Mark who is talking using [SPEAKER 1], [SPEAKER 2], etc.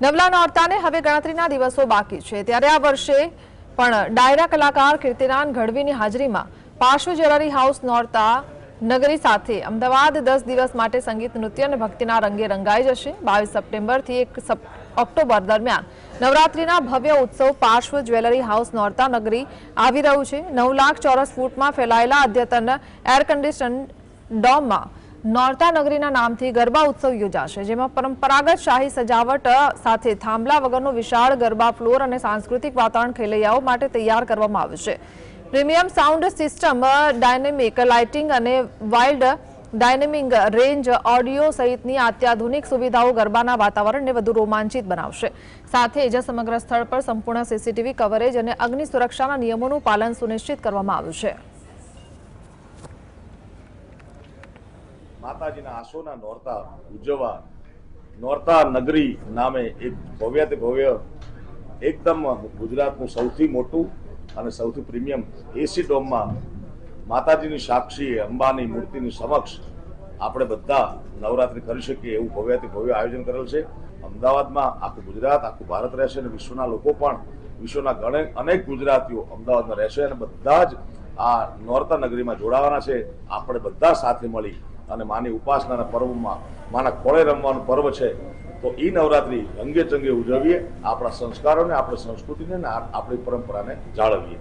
[SPEAKER 1] નવલા નોરતાને હવે ગણતરીના દિવસો બાકી છે, ત્યારે આ વર્ષે પણ ડાયરા કલાકાર કીર્તિદાન ગઢવીની હાજરીમાં પાર્શ્વ જ્વેલરી હાઉસ નોરતા નગરી સાથે અમદાવાદ 10 દિવસ માટે સંગીત, નૃત્ય અને ભક્તિના રંગે રંગાઈ જશે। 22 સપ્ટેમ્બરથી 1 ઓક્ટોબર દરમિયાન નવરાત્રીના ભવ્ય ઉત્સવ પાર્શ્વ જ્વેલરી હાઉસ નોરતા નગરી આવી રહ્યું છે। 9 લાખ ચોરસ ફૂટમાં ફેલાયેલા અદ્યતન એર કન્ડિશન ડોમમાં નોરતા નગરીના નામથી ગરબા ઉત્સવ યોજાશે, જેમાં પરંપરાગત શાહી સજાવટ સાથે થાંભલા વગરનો વિશાળ ગરબા ફ્લોર અને સાંસ્કૃતિક વાતાવરણ ખેલૈયાઓ માટે તૈયાર કરવામાં આવ્યું છે। Premium sound system, dynamic lighting અને વાઇલ્ડ ડાયનેમિક રેન્જ ઓડિયો સહિતની અત્યાધુનિક સુવિધાઓ ગરબાના વાતાવરણને વધુ રોમાંચિત બનાવશે। સાથે જ સમગ્ર સ્થળ પર સંપૂર્ણ સીસીટીવી કવરેજ અને અગ્નિ સુરક્ષાના નિયમોનું પાલન સુનિશ્ચિત કરવામાં આવ્યું છે।
[SPEAKER 2] માતાજીના આસોના નોરતા ઉજવવા નોરતા નગરી નામે એક ભવ્યથી ભવ્ય એકદમ ગુજરાતનું સૌથી મોટું અને સૌથી પ્રીમિયમ એસી ડોમમાં માતાજીની સાક્ષી અંબાની મૂર્તિની સમક્ષ આપણે બધા નવરાત્રી કરી શકીએ એવું ભવ્યથી ભવ્ય આયોજન કરેલ છે। અમદાવાદમાં આખું ગુજરાત, આખું ભારત રહેશે અને વિશ્વના લોકો પણ, વિશ્વના અનેક ગુજરાતીઓ અમદાવાદમાં રહેશે અને બધા જ આ નોરતા નગરીમાં જોડાવાના છે। આપણે બધા સાથે મળી અને માની ઉપાસનાના પર્વમાં માના ખોળે રમવાનું પર્વ છે, તો એ નવરાત્રી રંગે ચંગે ઉજવીએ, આપણા સંસ્કારોને, આપણી સંસ્કૃતિને અને આપણી પરંપરાને જાળવીએ।